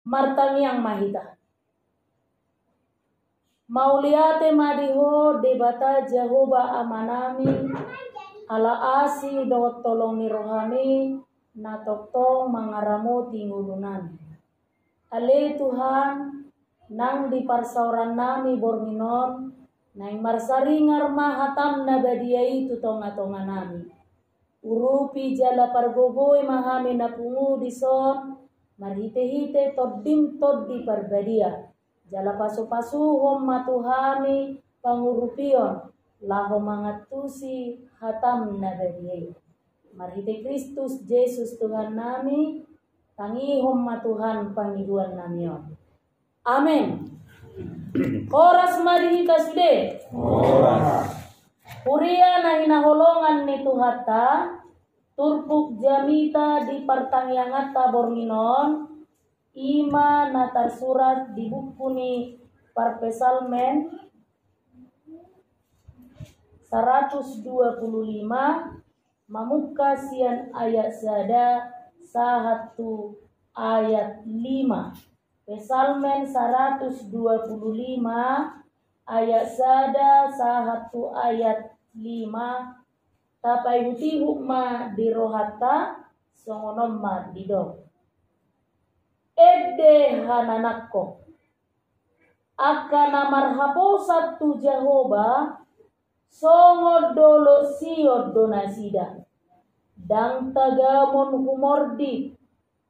martangiang mahita. Mauliate madiho debata Jehovah amanami ala asi do tolong ni rohani na toktong mangaramu tingulunan. Ale Tuhan nang di parsauran nami borminon nang marsaringar mahatam na badiai tutonga-tonga nami. Urupi jala pargogoy mahami na pungu dison marhite-hite toddim toddi parbadia. Jala pasu-pasuhom matuhami pangurupion laho mangatusi hatam na badiai. Marhite Kristus Yesus Tuhan nami tangihom matuhan pangiduan namion. Amin. Koras marihi kasde. Koras. Puria na hinaholongan ni Tuhata, turpuk jamita di partangyangat borminon, ima na tersurat di buku ni Parpesalmen 125 mamuka sian ayat sada sahatu ayat 5. Pesalmen 125 ayat sada sahatu ayat 5. Tapai huti hukma di rohata songonom ma dido. Edde hananakko akana marhaposat tu Jehovah songo dolo siod donasida dang tagamon humordi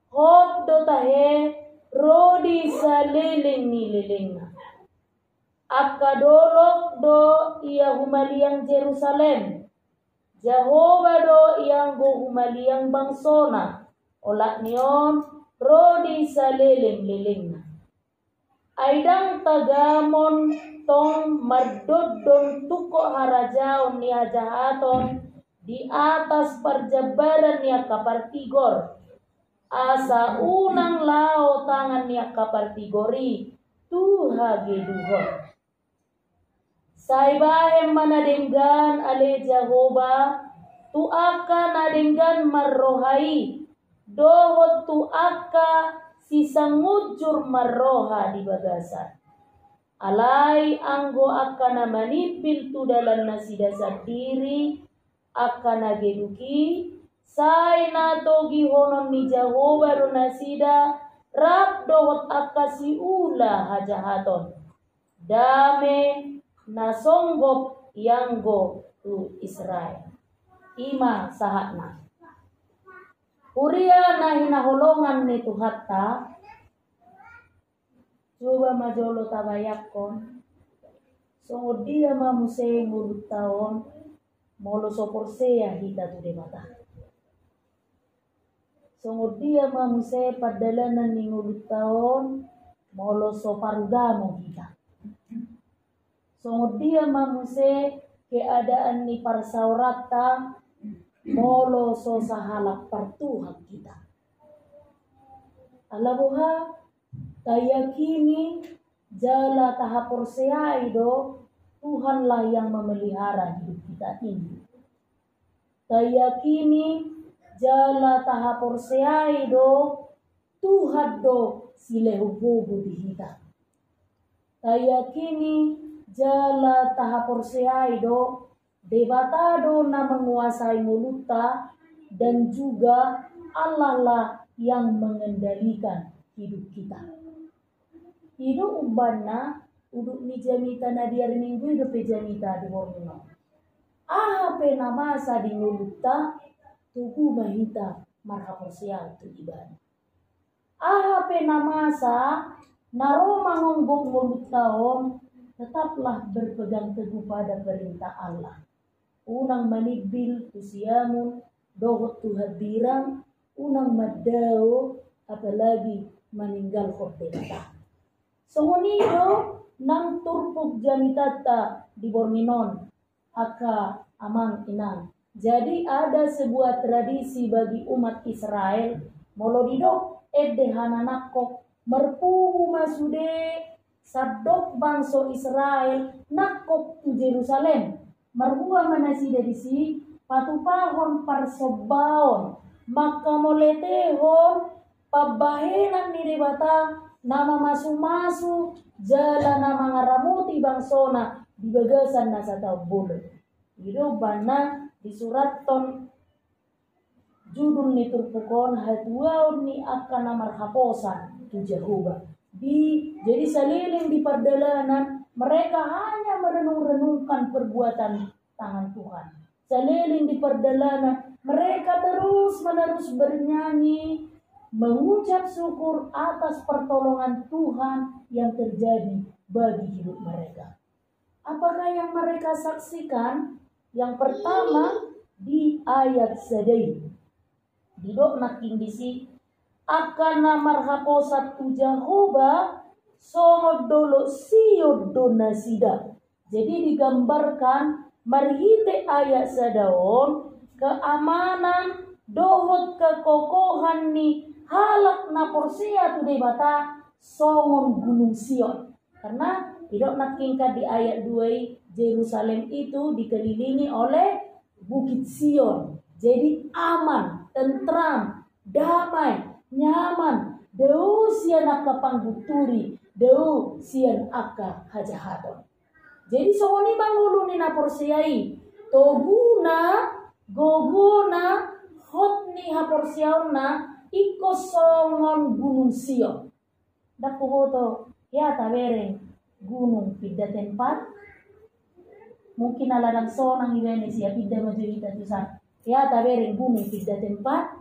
hot do tahe rodi saliling ni lilingna akadolok do ia humaliang Jerusalem Jehovah do yang go humaliang bangsona olak nion rodi saliling lilingna aidang tagamon tong mardodon tuko harajaon ni hajahaton di atas perjabaran ni kapartigor asa unang lao tangan ni kapartigori tuha geduhon saibahem manadenggan ale Jehovah tu aka nadenggan marrohai dohot tu aka sisangujur marroha di bagasan alai anggo akana manipil tu dalam nasida sadiri akana geduki sai na togi honon ni Jehovah do nasida rap dohot akasi ula hajahaton dame nasonggop yanggo tu Israel ima sahatna Huria na hinaholongan ni Tuhata coba majolo tabayakon sungod dia mamusay ngulut taon molo soporseya hita tu demata sungod dia mamusay padalanan ni ngulut taon molo soparugamo hita sungod dia mamusay keadaan ni parsaurata molo so sahalak partuhag kita alabuha tayakini jala tahapor seaido Tuhanlah yang memelihara hidup kita ini tayakini jala tahapor seaido Tuhan do silehububu di kita tayakini jala tahapor seaido debatado na menguasai mulutnya dan juga Allah lah yang mengendalikan hidup kita. Hidup ubana uduk ni jamita na diar minggu hidup jamita di borno. Pe namasa di mulutnya tugu mahita marhaposial tu iban. Pe namasa naro mangonggok mulut taon tetaplah berpegang teguh pada perintah Allah. Unang manigbil tusiamun dohot tuhadirang unang madao apalagi meninggal khotbah. Songonido nang turpuk jamitata di Borminon aka amang inang. Jadi ada sebuah tradisi bagi umat Israel molodido edde hananakok merpuhu masude sadok bangso Israel nakok tu Jerusalem marhua manasi dari si patupahon parsobaon maka moletehon pabahenan ni debata nama masuk-masuk jalan nama ngaramuti bangsona di bagasan nasa tau bulu. Itu bana di surat ton judul ni turpukon hatuaun ni akan namar haposan tu Jehovah. Jadi seliling di perjalanan mereka hanya merenung-renungkan perbuatan tangan Tuhan. Seliling di perjalanan mereka terus-menerus bernyanyi, mengucap syukur atas pertolongan Tuhan yang terjadi bagi hidup mereka. Apakah yang mereka saksikan? Yang pertama di ayat sedih. Di dok naking disi akan namar haposat tu Jehovah songo dolo siyo donasida. Jadi digambarkan marhite ayat sadaon keamanan dohot kekokohan ni halak na porsia tu debata songon gunung Sion. Karena tidak nakingkat di ayat 2 Yerusalem itu dikelilingi oleh Bukit Sion. Jadi aman, tentram, damai, nyaman. Deu sian aka pangguturi, deu sian aka hajahaton. Jadi songoni mangulu ni na porsiai. Toguna, gogona, hotni ha porsiauna iko songon gunung Sion. Dakuhoto ya tabereng gunung pidda tempat. Mungkin ala nang sonang ibene siya pidda majorita tusan. Ya tabereng gunung pidda tempat.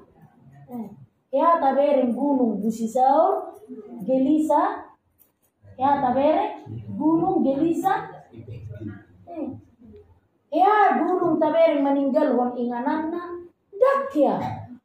Ya tabereng gunung Busisaur, Gelisa. Ya tabereng gunung Gelisa. Ya gunung tabereng meninggal hon ingananna. Dakya.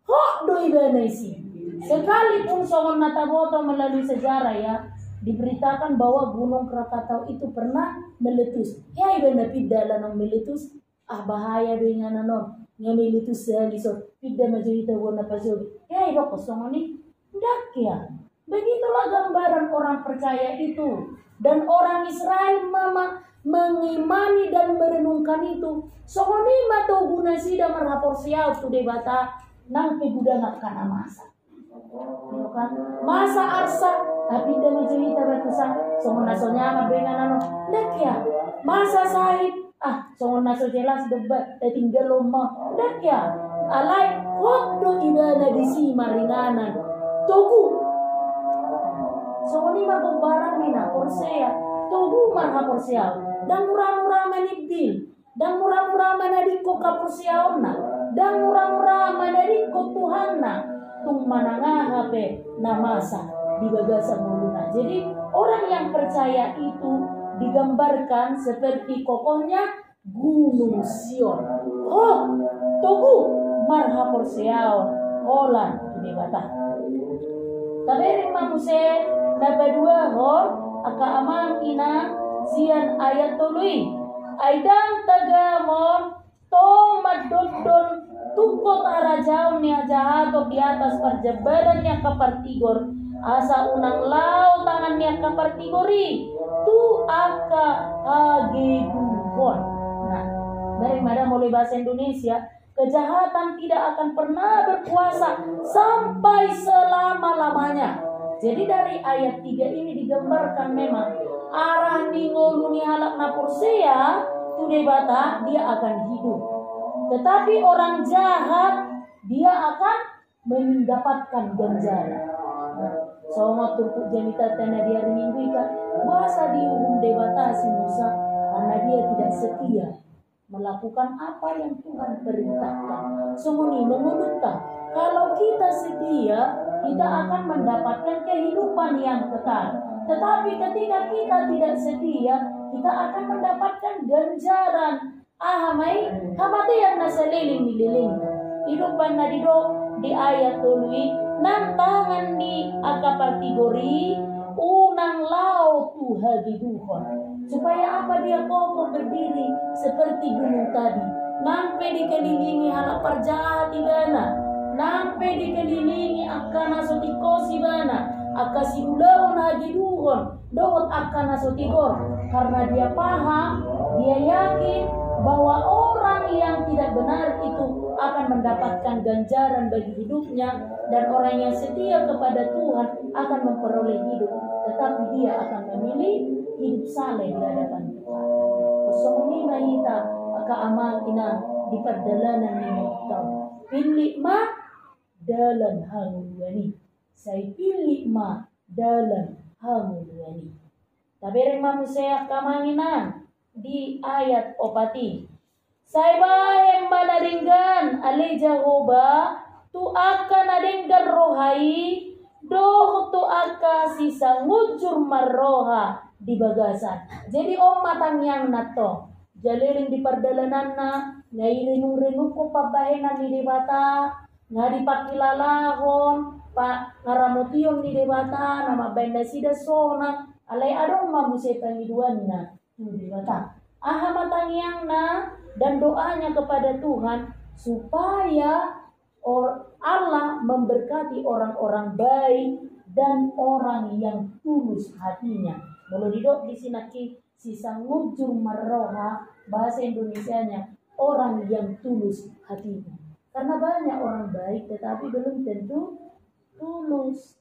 Hok do ibene si. Sekalipun songon nataboto melalui sejarah ya, diberitakan bahwa gunung Krakatau itu pernah meletus. Ya ibana pidda lanang meletus. Bahaya dengan nanon. Nga meletus selisot. Pidda majorita wana pasobi. Ya iba kosongoni. Ndak ya. Begitulah gambaran orang percaya itu. Dan orang Israel mengimani dan merenungkan itu. Songoni mato guna sida marhapor siyaw tu debata nang pegudangat kana masa. Masa arsa tapi dia mencerita ratusan songon naso nyama dengan ano ndak ya masa sahid songon naso jelas debat tinggal loma ndak ya alai waktu ibada di si maringanan togu songon ima barang mina porsea togu marha porsea dan murah-murah manibil dan murah-murah manadiko kaporseaona dan murah-murah manadiko Tuhanna tung manangah hape namasa di bagasan muluna. Jadi orang yang percaya itu digambarkan seperti kokohnya gunung Sion. Oh, togu marha porseao olan di bata. Taberin mamuse nabadua hor aka amang ina sian ayat tului. Aidang tagamon tong madodon tukot arajaw niya jahato di atas perjabaran niya kapartigor asa unang lau tangan niya kapartigori tu aka hagedukon. Nah, dari mana mulai bahasa Indonesia, kejahatan tidak akan pernah berkuasa sampai selama-lamanya. Jadi dari ayat 3 ini digambarkan memang arah ningolu ni halak na porsea tu debata dia akan hidup. Tetapi orang jahat dia akan mendapatkan ganjaran. Sama turut jamita tanah dia minggu ikan bahasa dihukum debatasi Musa karena dia tidak setia melakukan apa yang Tuhan perintahkan. Semuni mengudutkan kalau kita setia kita akan mendapatkan kehidupan yang kekal. Tetapi ketika kita tidak setia kita akan mendapatkan ganjaran. Ahamai hamati yang nasaliling nililing hidupan na di ayat tului nang tangan di akapartigori unang lao tu hagiduhon supaya apa dia kokoh berdiri seperti gunung tadi nampe dikelilingi halak perjahat ibana nampe dikelilingi akana sotikosi bana akasi ulaon hagiduhon dohot akana sotikor karena dia paham dia yakin bahwa orang yang tidak benar itu akan mendapatkan ganjaran bagi hidupnya dan orang yang setia kepada Tuhan akan memperoleh hidup ia akan memilih hidup saleh di hadapan Tuhan. Kosong ini mahita aka amal ina di perdalanan ni kita. Pilih ma dalam hangulani. Saya pilih ma dalam hangulani. Tabireng manusia kamanginan di ayat opati. Saya bahem banaringgan ale Jehovah tu akan adenggan rohai doh tu aka sisa ngujur marroha di bagasan. Jadi matang yang nato jaliling di perdalanan na ngai renung ko pabahenan ni debata ngadi pakilalahon pa ngaramotion ni debata nama benda sida sona alai adong mamuse pangiduan na di debata aha matang yang na dan doanya kepada Tuhan supaya Allah memberkati orang-orang baik dan orang yang tulus hatinya. Kalau didok di sini sisa ngujur marroha bahasa Indonesianya orang yang tulus hatinya. Karena banyak orang baik tetapi belum tentu tulus.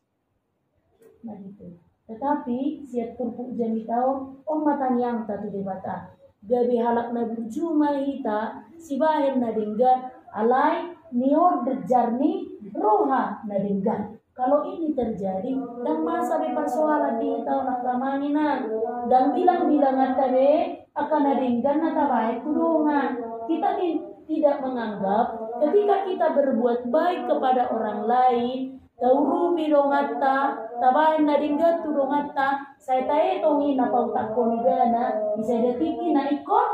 Nah gitu. Tetapi siap turpuk jami tahun matang yang tatu debata. Gabi halak na berjuma hita si bahen na denggan alai nior berjarni roha na denggan. Kalau ini terjadi dan masa be persoalan di tahun akamaninan dan bilang-bilang tabe akan na denggan na tabai tudungan. Kita tidak menganggap ketika kita berbuat baik kepada orang lain taurupi dongata tabain na dinggat tu dongata saya tae tongi na pautak konigana bisa detiki na ikon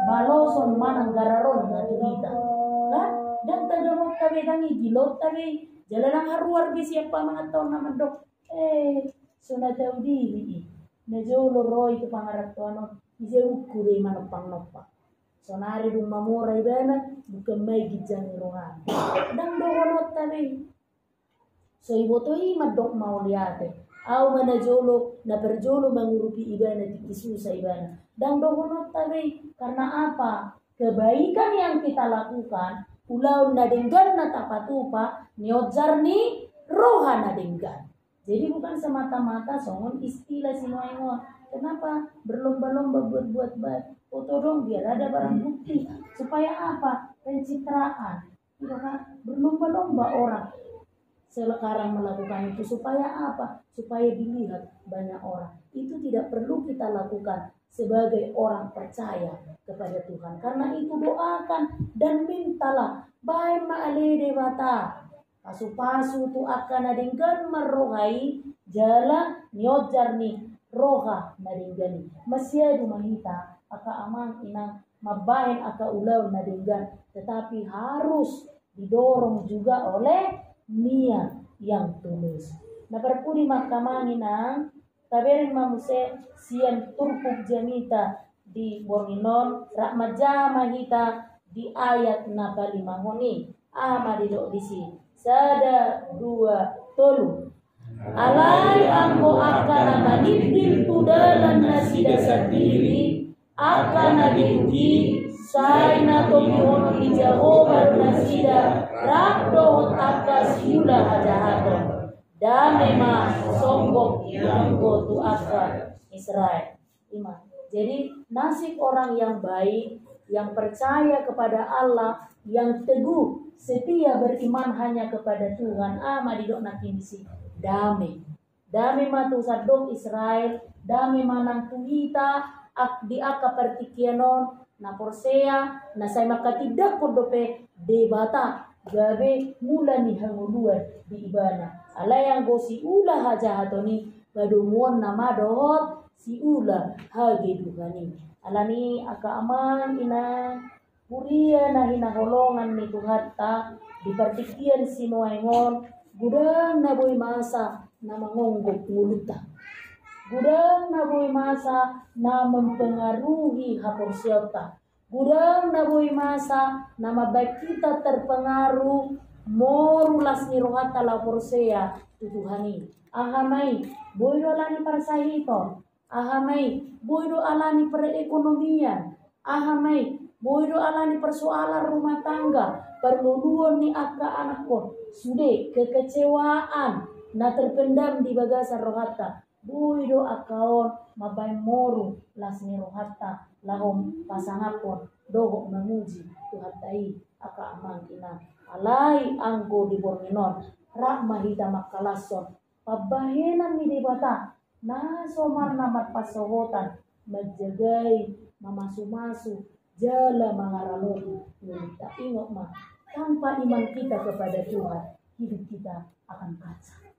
baloson manang gararon na turita kan dan tagamot tabe dangi gilot tabe jalanang haruar bi siapa mga taon naman dok suna taw diri na jolo roy tu pangarap to ano bisa ukure manopang nopa sonari dung mamura ibana bukan may gijang rohan dan dohonot tabe so ibotoi madok mau liate au mana jolo na berjolo mengurupi ibana dikisusa ibana dan dohonot tabe karena apa kebaikan yang kita lakukan ulau na denggan na tapatupa niojarni roha na denggan. Jadi bukan semata-mata songon istilah sinoingon. Kenapa berlomba-lomba buat baik? Foto dong biar ada barang bukti. Supaya apa? Pencitraan. Tidak kan? Berlomba-lomba orang sekarang melakukan itu supaya apa? Supaya dilihat banyak orang. Itu tidak perlu kita lakukan sebagai orang percaya kepada Tuhan. Karena itu doakan dan mintalah. Baik ma'ale dewata. Pasu-pasu tu akan adingkan merohai jala nyojarni roha nadinggani. Masya dumahita aka amang inang mabahin aka ulau nadinggan. Tetapi harus didorong juga oleh niat yang tulus. Nah perpudi makamanginang taberin mamuse sian turpuk jamita di Borninon rakmaja mahita di ayat napalimangoni amadidok disi sada dua tolu alai ambo akan manidil tudalan nasida sendiri akan diuji saina tomihono di Jehovah nasida rakdo akas yula hajahaton damema sombok yang tu akar Israel iman. Jadi nasib orang yang baik yang percaya kepada Allah, yang teguh, setia beriman hanya kepada Tuhan. Madidok nakimisi damai. Damai matu sadok Israel, damai manang tuita, di aka pertikianon, na porsea, na say makatidak kodope debata, gabe mula ni hanguluan di ibana. Alayang go si ula hajahatoni, gadumuan na madohot, si ula hagedugani. Alani aka aman ina puria na hinaholongan ni Tuhan ta dipertikian sinuaingon gudang na boy masa na mangonggok nguluta gudang na boy masa na mempengaruhi haporsiota gudang na boy masa na mabait kita terpengaruh morulas ni rohata la porsea tutuhani ahamai boy alani parsahiton ahamai boydo alani perekonomian ahamai boydo alani persoalan rumah tangga perluluan ni aka anak ko sude kekecewaan na terpendam di bagasan rohata bui do akaon mabay moru las niro hatta lahom pasangapon doho memuji tuhatai aka amangkina alai anggo di borminon rak mahita makalason pabahenan mi dibata na somar namat pasohotan menjagai mamasu-masu jala mangaramu minta ingok mah tanpa iman kita kepada Tuhan hidup kita akan kacau.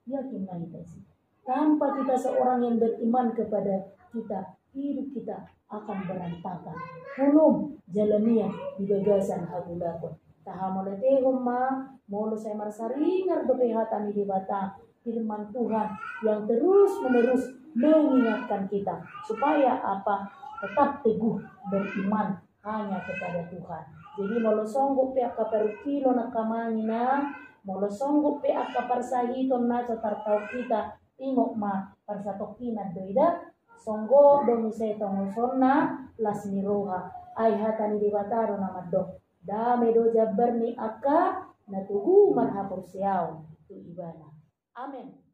Yakin kita sih. Tanpa kita seorang yang beriman kepada kita, hidup kita akan berantakan. Hulum jalania di bagasan hagulakon. Tahamoletehom ma, molo saya marsaringar bepehatan di bata firman Tuhan yang terus menerus mengingatkan kita supaya apa? Tetap teguh beriman hanya kepada Tuhan. Jadi molo songgup pihak kaperukilo na kamangina, molo songgup pihak kaparsahiton na tartau kita, ingok ma parsatokina doida, songgo domi saya tongosonna las niroha, ay hatani di bataro na maddo, dame do jabar ni aka, natugu manhapur siyaw, tu ibana. Amin.